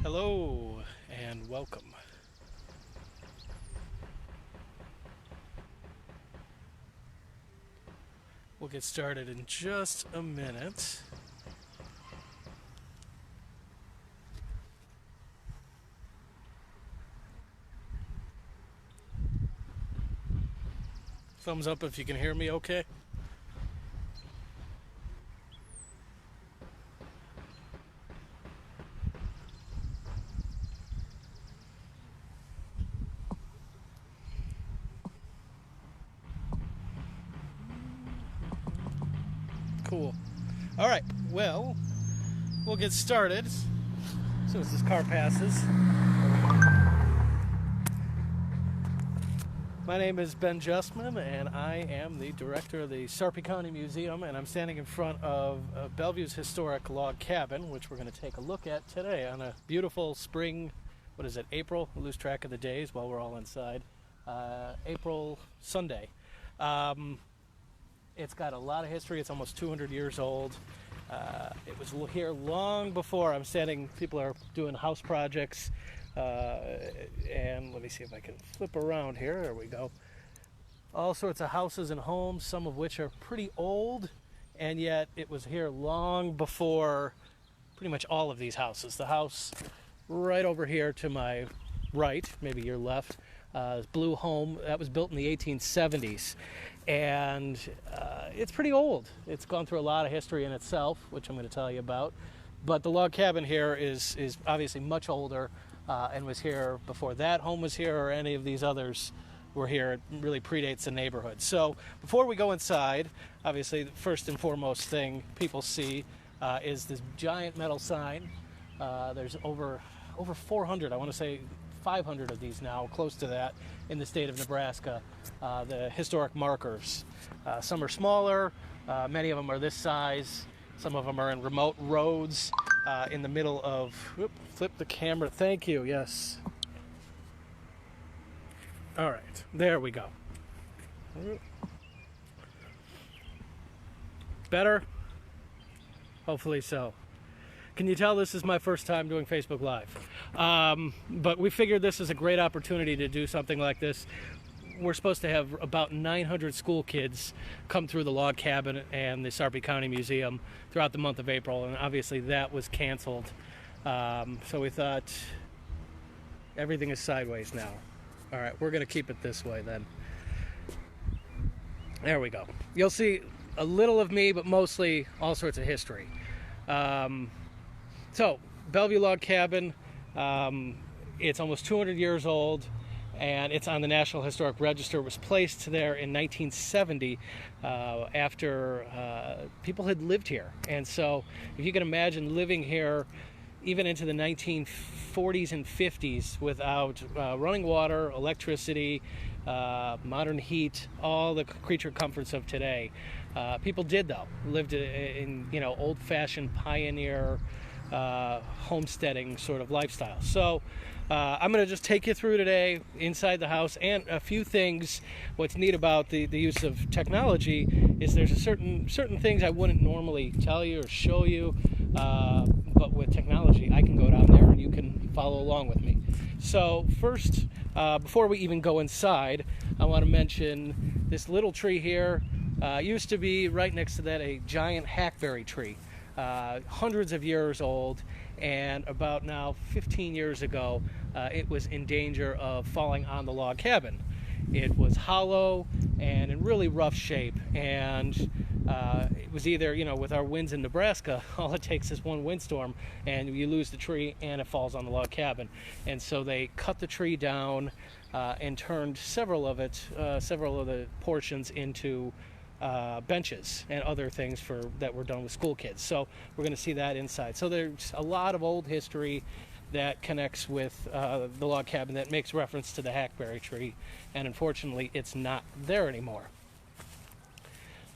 Hello and welcome. We'll get started in just a minute. Thumbs up if you can hear me okay. Cool. All right, well, we'll get started as soon as this car passes. My name is Ben Justman, and I am the director of the Sarpy County Museum, and I'm standing in front of Bellevue's historic log cabin, which we're going to take a look at today on a beautiful spring, April? I lose track of the days while we're all inside. April Sunday. It's got a lot of history. It's almost 200 years old. It was here long before. People are doing house projects. And let me see if I can flip around here. There we go. All sorts of houses and homes, some of which are pretty old, and yet it was here long before pretty much all of these houses. The house right over here to my right, maybe your left, blue home, that was built in the 1870s. And it's pretty old. It's gone through a lot of history in itself, which I'm going to tell you about. But the log cabin here is obviously much older. And was here before that home was here or any of these others were here. It really predates the neighborhood. So before we go inside, obviously the first and foremost thing people see is this giant metal sign. There's over 400, I want to say 500 of these now, close to that, in the state of Nebraska, the historic markers. Some are smaller, many of them are this size. Some of them are in remote roads in the middle of, flip the camera, thank you, yes. All right, there we go. Better? Hopefully so. Can you tell this is my first time doing Facebook Live? But we figured this is a great opportunity to do something like this. We're supposed to have about 900 school kids come through the log cabin and the Sarpy County Museum throughout the month of April, and obviously that was canceled. So we thought everything is sideways now. All right, we're going to keep it this way then. There we go. You'll see a little of me, but mostly all sorts of history. So, Bellevue Log Cabin, it's almost 200 years old. And it's on the National Historic Register. It was placed there in 1970 after people had lived here. And so if you can imagine living here even into the 1940s and 50s without running water, electricity, modern heat, all the creature comforts of today. People did, though, lived in old-fashioned pioneer homesteading sort of lifestyle. So I'm going to just take you through today inside the house and a few things. What's neat about the use of technology is there's a certain things I wouldn't normally tell you or show you, but with technology I can go down there and you can follow along with me. So first, before we even go inside, I want to mention this little tree here. Used to be right next to that a giant hackberry tree. Hundreds of years old, and about now 15 years ago it was in danger of falling on the log cabin. It was hollow and in really rough shape, and it was either, with our winds in Nebraska, all it takes is one windstorm and you lose the tree and it falls on the log cabin. And so they cut the tree down and turned several of the portions into benches and other things that were done with school kids. So we're going to see that inside. So there's a lot of old history that connects with the log cabin that makes reference to the hackberry tree, and unfortunately it's not there anymore.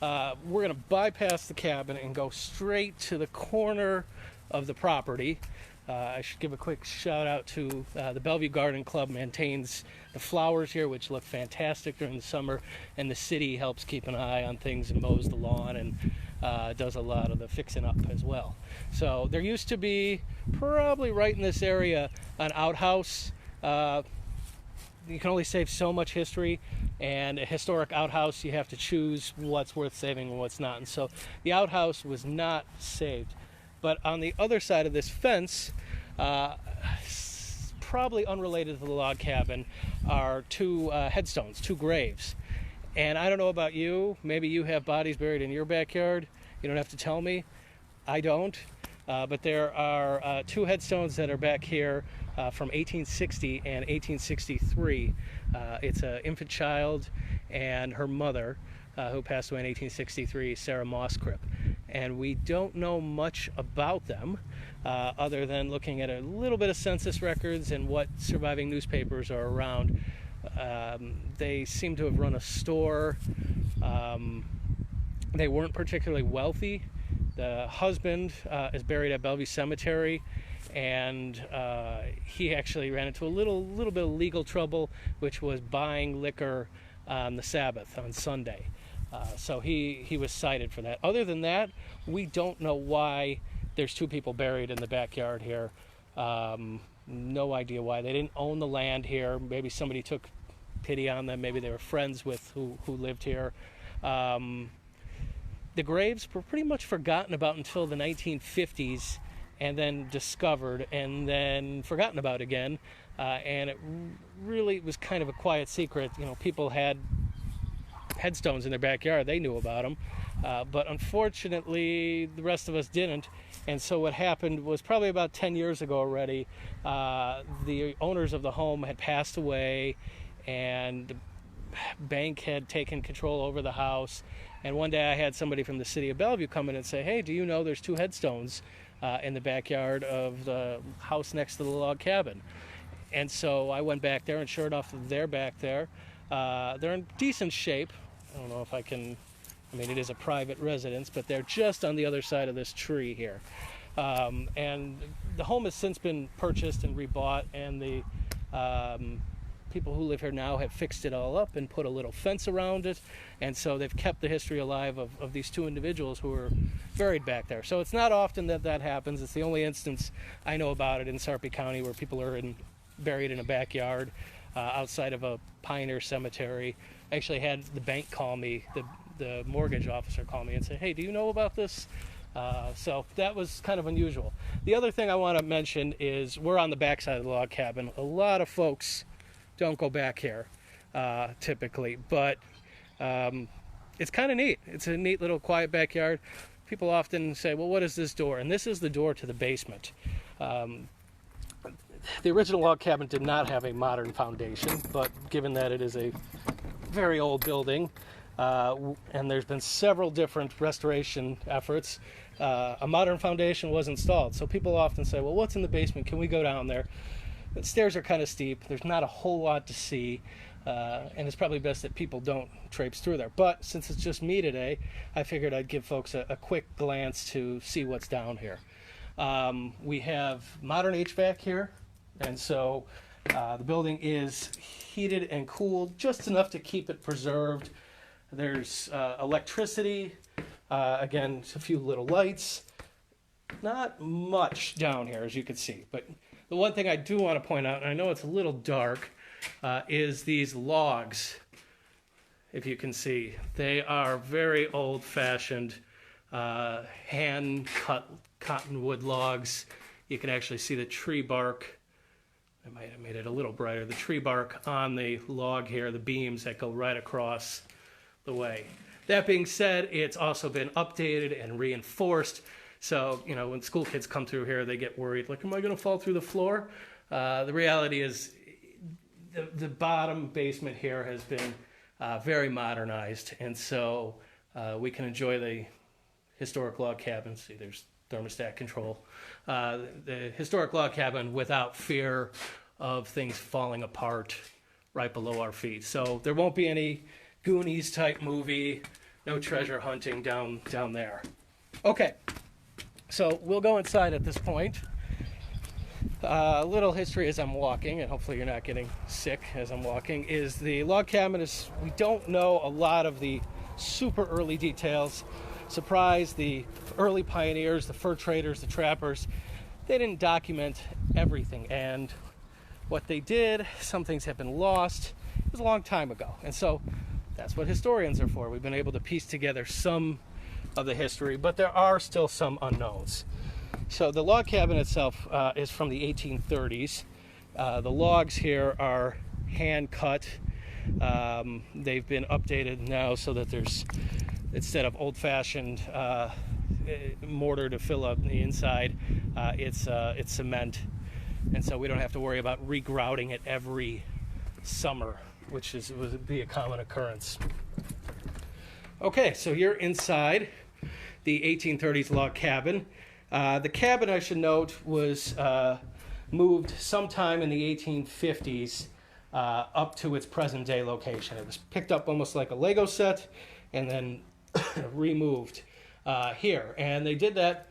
We're going to bypass the cabin and go straight to the corner of the property. I should give a quick shout out to the Bellevue Garden Club maintains the flowers here, which look fantastic during the summer, and the city helps keep an eye on things and mows the lawn and does a lot of the fixing up as well. So there used to be, probably right in this area, an outhouse. You can only save so much history, and a historic outhouse, you have to choose what's worth saving and what's not. And so the outhouse was not saved. But on the other side of this fence, probably unrelated to the log cabin, are two headstones, two graves. And I don't know about you, maybe you have bodies buried in your backyard. You don't have to tell me. I don't. But there are two headstones that are back here from 1860 and 1863. It's an infant child and her mother, who passed away in 1863, Sarah Mosscrip. And we don't know much about them other than looking at a little bit of census records and what surviving newspapers are around. They seem to have run a store. They weren't particularly wealthy. The husband is buried at Bellevue Cemetery, and he actually ran into a little bit of legal trouble, which was buying liquor on the Sabbath, on Sunday. So he was cited for that. Other than that, we don't know why there's two people buried in the backyard here. No idea why. They didn't own the land here. Maybe somebody took pity on them. Maybe they were friends with who lived here. The graves were pretty much forgotten about until the 1950s, and then discovered, and then forgotten about again. And it really was kind of a quiet secret. You know, people had headstones in their backyard. They knew about them. But unfortunately, the rest of us didn't. And so what happened was, probably about 10 years ago already, the owners of the home had passed away, and the bank had taken control over the house. And one day I had somebody from the city of Bellevue come in and say, hey, do you know there's two headstones in the backyard of the house next to the log cabin? And so I went back there, and sure enough, they're back there. They're in decent shape. I don't know if I can, I mean, it is a private residence, but they're just on the other side of this tree here. And the home has since been purchased and rebought, and the people who live here now have fixed it all up and put a little fence around it, and so they've kept the history alive of these two individuals who were buried back there. So it's not often that happens. It's the only instance I know about it in Sarpy County where people are buried in a backyard outside of a pioneer cemetery. I actually had the bank call me, the mortgage officer call me and say, hey, do you know about this? So that was kind of unusual. The other thing I want to mention is we're on the backside of the log cabin. A lot of folks don't go back here typically, but it's kind of neat. It's a neat little quiet backyard. People often say, well, what is this door? And this is the door to the basement. The original log cabin did not have a modern foundation, but given that it is a very old building, and there's been several different restoration efforts, a modern foundation was installed. So people often say, well, what's in the basement? Can we go down there? The stairs are kind of steep. There's not a whole lot to see, and it's probably best that people don't traipse through there. But since it's just me today, I figured I'd give folks a quick glance to see what's down here. We have modern HVAC here, and so the building is heated and cooled just enough to keep it preserved. There's electricity, again, a few little lights. Not much down here, as you can see, but the one thing I do want to point out, and I know it's a little dark, is these logs. If you can see, they are very old-fashioned hand-cut cottonwood logs. You can actually see the tree bark. I might have made it a little brighter. The tree bark on the log here, the beams that go right across the way. That being said, it's also been updated and reinforced. So, you know, when school kids come through here, they get worried, like, am I going to fall through the floor? The reality is the bottom basement here has been very modernized, and so we can enjoy the historic log cabin. See, there's thermostat control. The historic log cabin without fear of things falling apart right below our feet. So there won't be any Goonies type movie, no treasure hunting down there. Okay. So we'll go inside at this point. A little history as I'm walking, and hopefully you're not getting sick as I'm walking, is the log cabin we don't know a lot of the super early details. surprise, the early pioneers, the fur traders, the trappers, they didn't document everything. And what they did, some things have been lost. It was a long time ago. And so that's what historians are for. We've been able to piece together some of the history, but there are still some unknowns. So the log cabin itself is from the 1830s. The logs here are hand cut. They've been updated now so that there's, instead of old-fashioned mortar to fill up the inside, it's cement, and so we don't have to worry about regrouting it every summer, which would be a common occurrence. Okay, so you're inside the 1830s log cabin. The cabin, I should note, was moved sometime in the 1850s up to its present-day location. It was picked up almost like a Lego set and then removed here. And they did that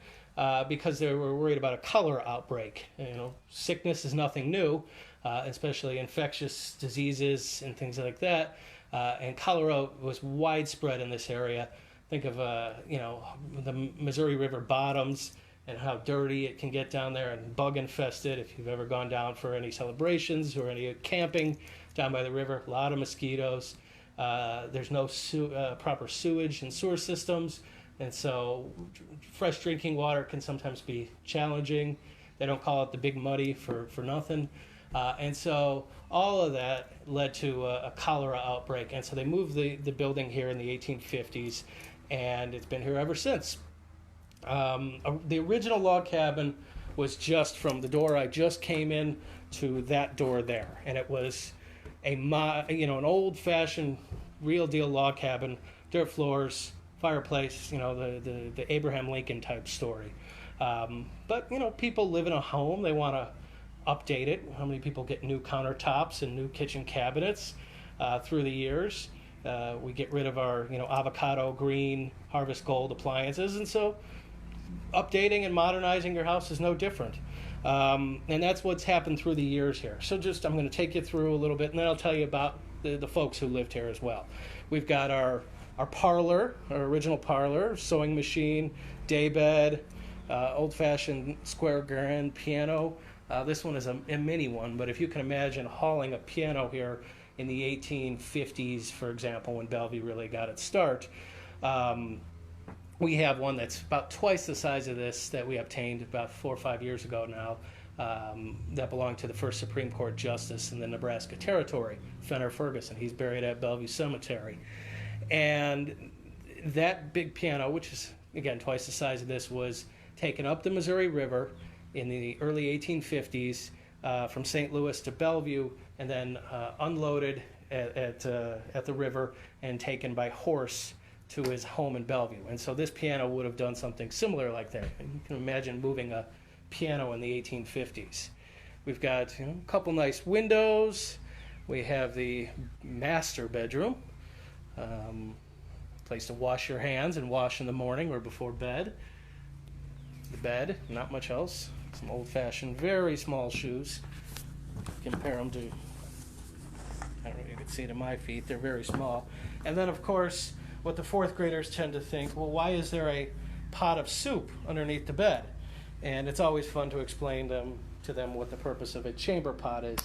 because they were worried about a cholera outbreak. You know, sickness is nothing new, especially infectious diseases and things like that. And cholera was widespread in this area. Think of the Missouri River bottoms and how dirty it can get down there, and bug infested. If you've ever gone down for any celebrations or any camping down by the river, a lot of mosquitoes. There's no proper sewage and sewer systems, and so fresh drinking water can sometimes be challenging. They don't call it the Big Muddy for nothing. And so all of that led to a cholera outbreak. And so they moved the building here in the 1850s, and it's been here ever since. The original log cabin was just from the door I just came in to that door there. And it was an old-fashioned, real-deal log cabin, dirt floors, fireplace, the Abraham Lincoln type story. But, people live in a home. They want to update it. How many people get new countertops and new kitchen cabinets through the years? We get rid of our, avocado green, harvest gold appliances. And so updating and modernizing your house is no different. And that's what's happened through the years here. So I'm going to take you through a little bit, and then I'll tell you about the folks who lived here as well. We've got our parlor, our original parlor, sewing machine, daybed, old-fashioned square grand piano. This one is a mini one, but if you can imagine hauling a piano here in the 1850s, for example, when Bellevue really got its start, we have one that's about twice the size of this that we obtained about 4 or 5 years ago now, that belonged to the first Supreme Court Justice in the Nebraska Territory, Fenner Ferguson. He's buried at Bellevue Cemetery. And that big piano, which is, again, twice the size of this, was taken up the Missouri River in the early 1850s from St. Louis to Bellevue, and then unloaded at the river and taken by horse to his home in Bellevue. And so this piano would have done something similar like that. And you can imagine moving a piano in the 1850s. We've got a couple nice windows. We have the master bedroom, place to wash your hands and wash in the morning or before bed. The bed, not much else. Some old-fashioned, very small shoes. Compare them to, I don't know if you can see it at my feet, they're very small. And then, of course, what the fourth graders tend to think, well, why is there a pot of soup underneath the bed? And it's always fun to explain to them what the purpose of a chamber pot is,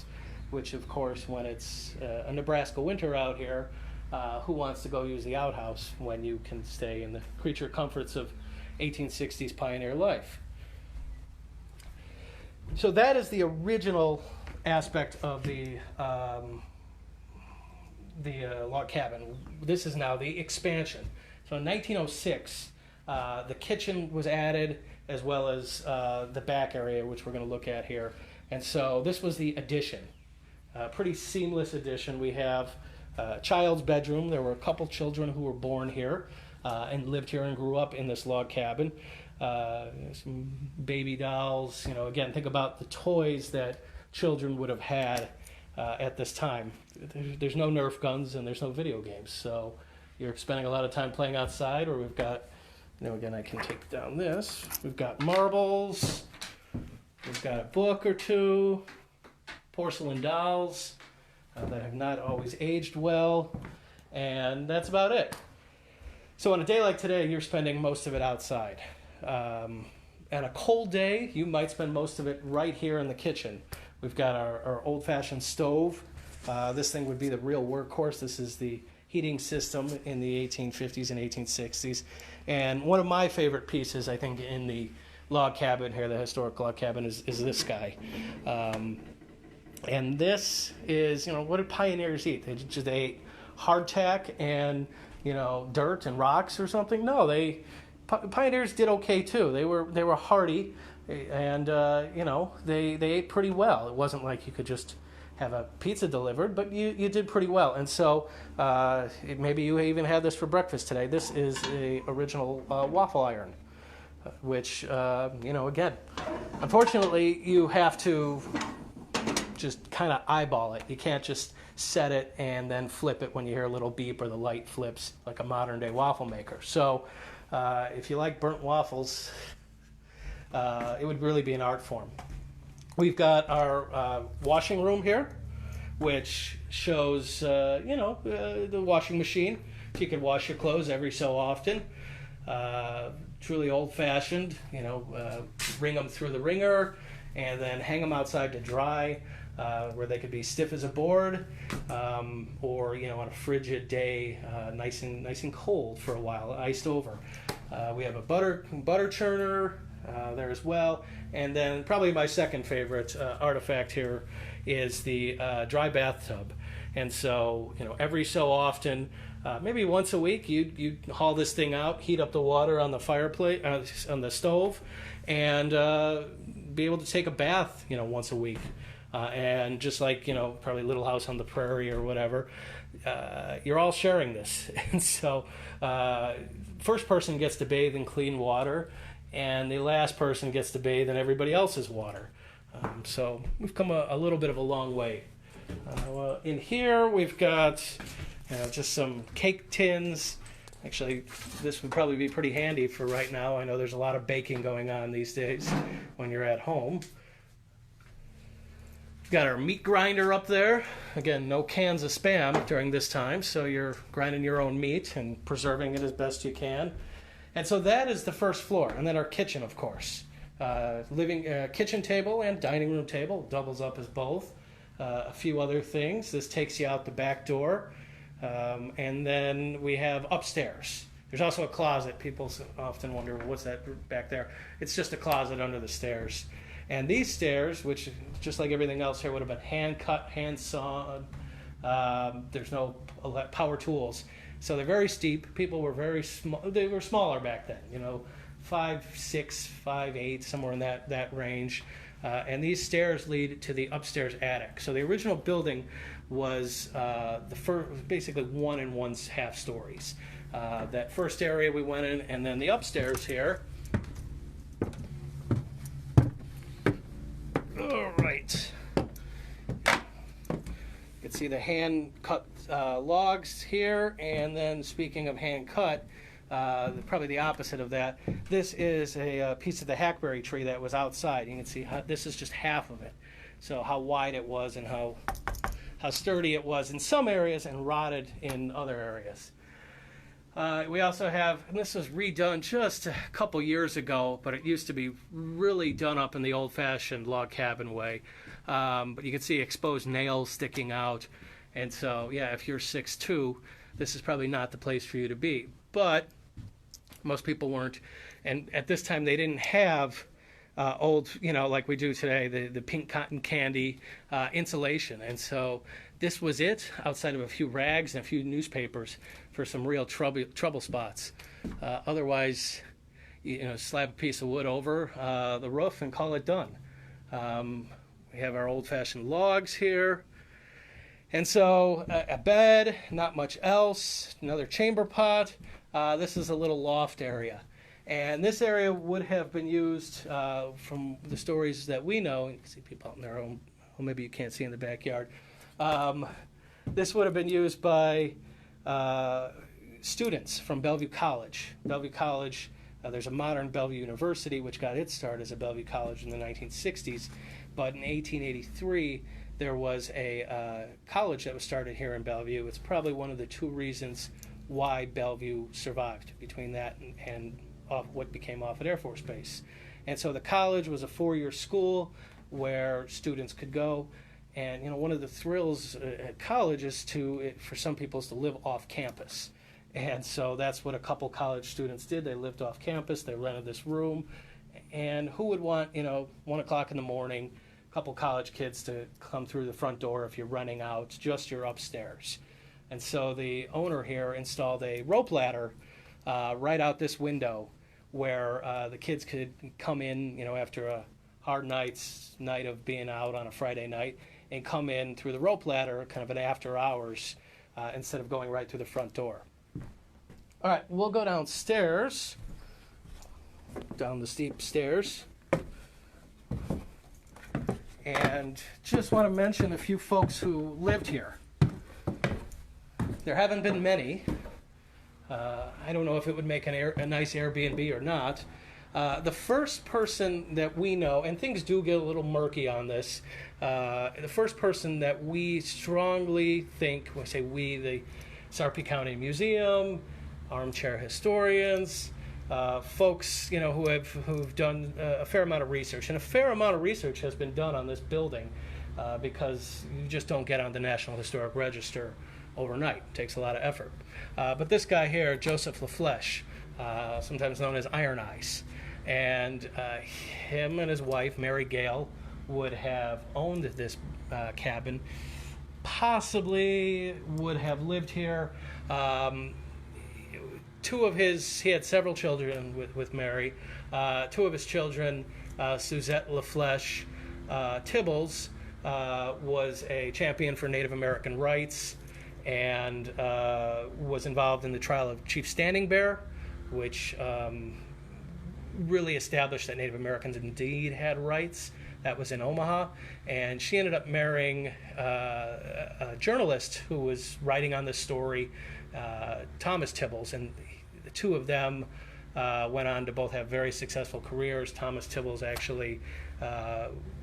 which, of course, when it's a Nebraska winter out here, who wants to go use the outhouse when you can stay in the creature comforts of 1860s pioneer life? So that is the original aspect of the log cabin. This is now the expansion. So in 1906, the kitchen was added, as well as the back area, which we're going to look at here. And so this was the addition. Pretty seamless addition. We have a child's bedroom. There were a couple children who were born here and lived here and grew up in this log cabin. Some baby dolls. Again, think about the toys that children would have had at this time. There's no Nerf guns and there's no video games, so you're spending a lot of time playing outside. Or we've got, again, I can take down this. We've got marbles. We've got a book or two. Porcelain dolls that have not always aged well, and that's about it. So on a day like today, you're spending most of it outside. On a cold day, you might spend most of it right here in the kitchen. We've got our old-fashioned stove. This thing would be the real workhorse. This is the heating system in the 1850s and 1860s. And one of my favorite pieces, I think, in the log cabin here, the historic log cabin, is this guy. And this is, what did pioneers eat? They ate hardtack and, dirt and rocks or something? No, pioneers did okay too. They were hardy, and they ate pretty well. It wasn't like you could just have a pizza delivered, but you did pretty well. And so maybe you even had this for breakfast today. This is a original waffle iron, which again, unfortunately, you have to just kind of eyeball it. You can't just set it and then flip it when you hear a little beep or the light flips like a modern day waffle maker. So if you like burnt waffles, it would really be an art form. We've got our washing room here, which shows the washing machine. So you can wash your clothes every so often. Truly old-fashioned. Wring them through the wringer and then hang them outside to dry. Where they could be stiff as a board, or on a frigid day, nice and cold for a while, iced over. We have a butter churner there as well, and then probably my second favorite artifact here is the dry bathtub. And so every so often, maybe once a week, you haul this thing out, heat up the water on the fireplace on the stove, and be able to take a bath once a week. And just like, probably Little House on the Prairie or whatever, you're all sharing this. And so first person gets to bathe in clean water, and the last person gets to bathe in everybody else's water. So we've come a little bit of a long way. In here we've got just some cake tins. Actually, this would probably be pretty handy for right now. I know there's a lot of baking going on these days when you're at home. Got our meat grinder up there. Again, no cans of Spam during this time, so you're grinding your own meat and preserving it as best you can. And so that is the first floor, and then our kitchen, of course. Kitchen table and dining room table, doubles up as both. A few other things. This takes you out the back door. And then we have upstairs. There's also a closet. People often wonder, what's that back there? It's just a closet under the stairs. And these stairs, which just like everything else here would have been hand cut, hand sawn, there's no power tools. So they're very steep. People were very small. They were smaller back then, 5'6", 5'8", somewhere in that range. And these stairs lead to the upstairs attic. So the original building was basically 1 1/2 stories. That first area we went in, and then the upstairs here. All right. You can see the hand-cut logs here, and then speaking of hand-cut, probably the opposite of that, this is a piece of the hackberry tree that was outside. You can see this is just half of it. So how wide it was and how sturdy it was in some areas and rotted in other areas. We also have, and this was redone just a couple years ago, but it used to be really done up in the old-fashioned log cabin way. But you can see exposed nails sticking out. And so, yeah, if you're 6'2", this is probably not the place for you to be. But most people weren't. And at this time, they didn't have old, like we do today, the pink cotton candy insulation. And so this was it, outside of a few rags and a few newspapers, for some real trouble spots. Otherwise, slap a piece of wood over the roof and call it done. We have our old-fashioned logs here. And so a bed, not much else, another chamber pot. This is a little loft area. And this area would have been used, from the stories that we know, you can see people out in their own, well, maybe you can't see in the backyard. This would have been used by students from Bellevue College. Bellevue College, there's a modern Bellevue University, which got its start as a Bellevue College in the 1960s. But in 1883, there was a college that was started here in Bellevue. It's probably one of the two reasons why Bellevue survived between that and what became Offutt Air Force Base. And so the college was a 4-year school where students could go. And one of the thrills at college is for some people, is to live off campus. And so that's what a couple college students did. They lived off campus. They rented this room. And who would want, 1 o'clock in the morning, a couple college kids to come through the front door if you're running out, just your upstairs. And so the owner here installed a rope ladder right out this window where the kids could come in, after a hard night of being out on a Friday night, and come in through the rope ladder, kind of an after hours, instead of going right through the front door. All right, we'll go downstairs, down the steep stairs, and just want to mention a few folks who lived here. There haven't been many. I don't know if it would make a nice Airbnb or not. The first person that we know, and things do get a little murky on this, the first person that we strongly think, when I say we, the Sarpy County Museum, armchair historians, folks who've done a fair amount of research, and a fair amount of research has been done on this building because you just don't get on the National Historic Register overnight. It takes a lot of effort. But this guy here, Joseph LaFlèche, sometimes known as Iron Eyes, and him and his wife, Mary Gale, would have owned this cabin, possibly would have lived here. He had several children with Mary. 2 of his children, Suzette LaFlèche Tibbles, was a champion for Native American rights and was involved in the trial of Chief Standing Bear, which really established that Native Americans indeed had rights. That was in Omaha. And she ended up marrying a journalist who was writing on this story, Thomas Tibbles, and the 2 of them went on to both have very successful careers. Thomas Tibbles actually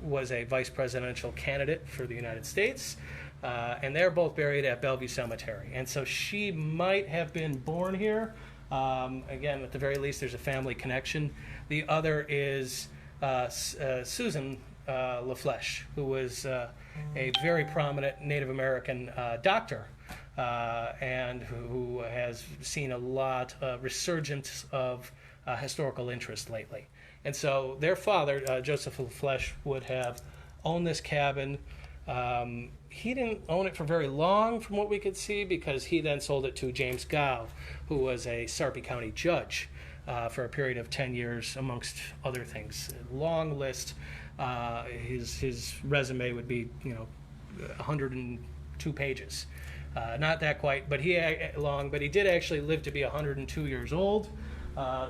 was a vice presidential candidate for the United States, and they're both buried at Bellevue Cemetery. And so she might have been born here. Again, at the very least, there's a family connection. The other is Susan LaFlèche, who was a very prominent Native American doctor, and who has seen a lot of resurgence of historical interest lately. And so their father, Joseph LaFlèche, would have owned this cabin. He didn't own it for very long, from what we could see, because he then sold it to James Gow, who was a Sarpy County judge for a period of 10 years, amongst other things. A long list. His resume would be, 102 pages. Not that quite, but he did actually live to be 102 years old.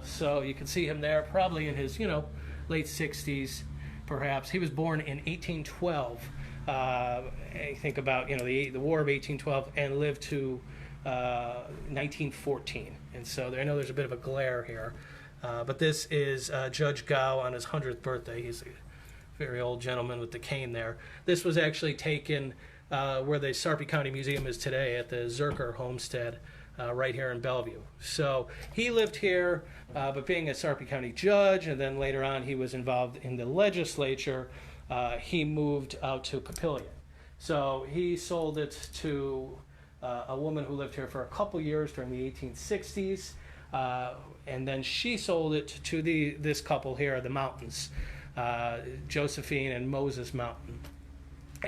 So you can see him there, probably in his, late 60s, perhaps. He was born in 1812. I think about, the War of 1812, and lived to 1914. And so I know there's a bit of a glare here. But this is Judge Gow on his 100th birthday. He's a very old gentleman with the cane there. This was actually taken where the Sarpy County Museum is today, at the Zerker homestead right here in Bellevue. So he lived here, but being a Sarpy County judge, and then later on he was involved in the legislature, he moved out to Papillion. So he sold it to a woman who lived here for a couple years during the 1860s, and then she sold it to this couple here, the Mountains, Josephine and Moses Mountain.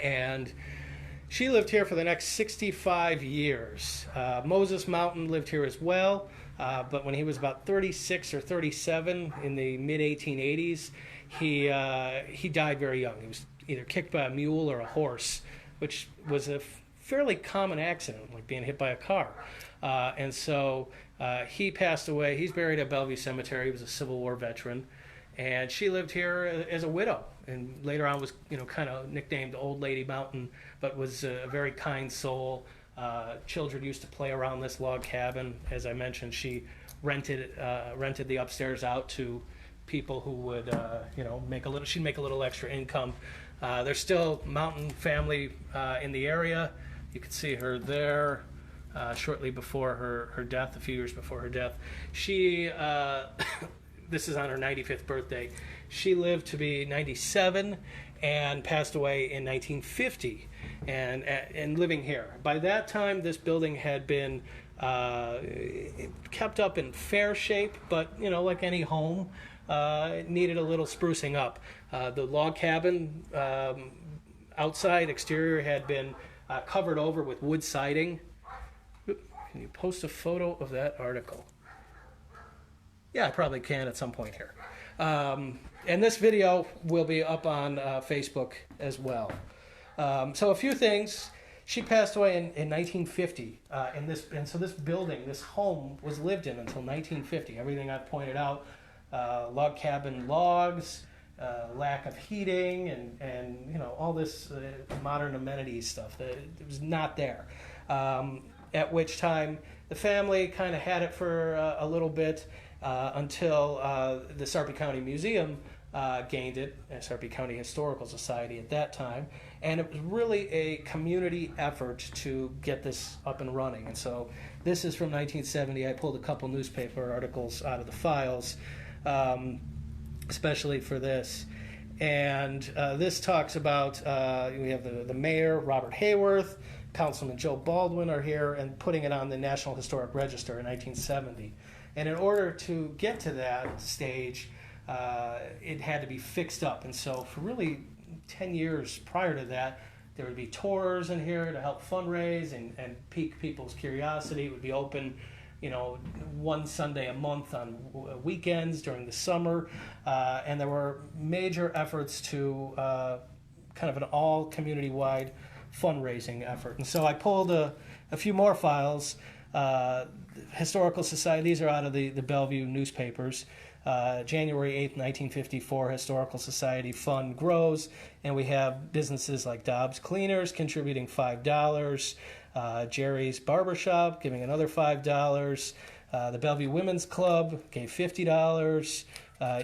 And she lived here for the next 65 years. Moses Mountain lived here as well, but when he was about 36 or 37 in the mid-1880s, he died very young. He was either kicked by a mule or a horse, which was a fairly common accident, like being hit by a car. And so he passed away. He's buried at Bellevue Cemetery. He was a Civil War veteran. And she lived here as a widow, and later on was, kind of nicknamed Old Lady Mountain, but was a very kind soul. Children used to play around this log cabin. As I mentioned, she rented the upstairs out to people who would, she'd make a little extra income. There's still Mountain family in the area. You can see her there. shortly before her death, a few years before her death. She, this is on her 95th birthday, she lived to be 97 and passed away in 1950 and living here. By that time, this building had been kept up in fair shape, but like any home, it needed a little sprucing up. The log cabin outside exterior had been covered over with wood siding. Can you post a photo of that article? Yeah, I probably can at some point here. And this video will be up on Facebook as well. So a few things. She passed away in 1950, and so this building, this home, was lived in until 1950. Everything I've pointed out, log cabin logs, lack of heating, and all this modern amenities stuff that it was not there. At which time the family kind of had it for a little bit until the Sarpy County Museum gained it, Sarpy County Historical Society at that time, and it was really a community effort to get this up and running. And so this is from 1970. I pulled a couple newspaper articles out of the files, especially for this. And this talks about, we have the mayor, Robert Hayworth, Councilman Joe Baldwin are here, and putting it on the National Historic Register in 1970. And in order to get to that stage, it had to be fixed up. And so for really 10 years prior to that, there would be tours in here to help fundraise and pique people's curiosity. It would be open, one Sunday a month on weekends during the summer. And there were major efforts to kind of an all community-wide fundraising effort. And so I pulled a few more files. Historical Society, these are out of the Bellevue newspapers. January 8th, 1954, Historical Society Fund grows, and we have businesses like Dobbs Cleaners contributing $5, Jerry's Barbershop giving another $5, the Bellevue Women's Club gave $50,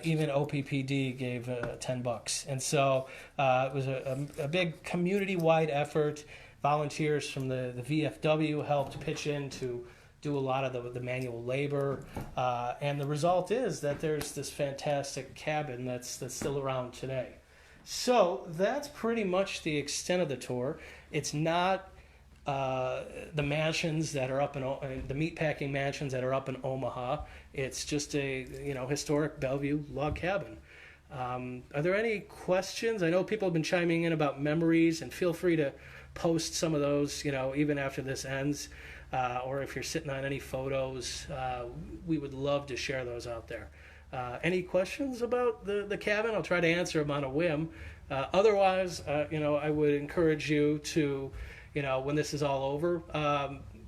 even OPPD gave $10. And so it was a big community-wide effort. Volunteers from the VFW helped pitch in to do a lot of the manual labor, and the result is that there's this fantastic cabin that's still around today. So that's pretty much the extent of the tour. It's not the mansions that are up in the meatpacking mansions that are up in Omaha. It's just a historic Bellevue log cabin. Are there any questions? I know people have been chiming in about memories, and feel free to post some of those, even after this ends. Or if you're sitting on any photos, we would love to share those out there. Any questions about the cabin? I'll try to answer them on a whim. Otherwise, I would encourage you to, when this is all over,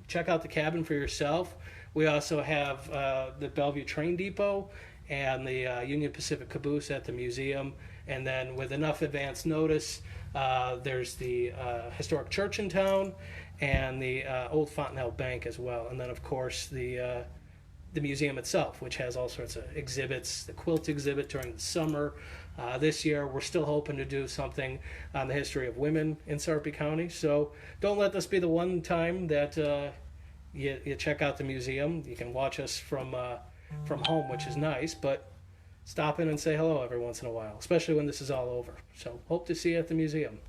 check out the cabin for yourself. We also have the Bellevue Train Depot and the Union Pacific Caboose at the museum. And then with enough advance notice, there's the historic church in town, and the old Fontenelle Bank as well. And then, of course, the museum itself, which has all sorts of exhibits, the quilt exhibit during the summer. This year, we're still hoping to do something on the history of women in Sarpy County. So don't let this be the one time that you check out the museum. You can watch us from home, which is nice, but stop in and say hello every once in a while, especially when this is all over. So hope to see you at the museum.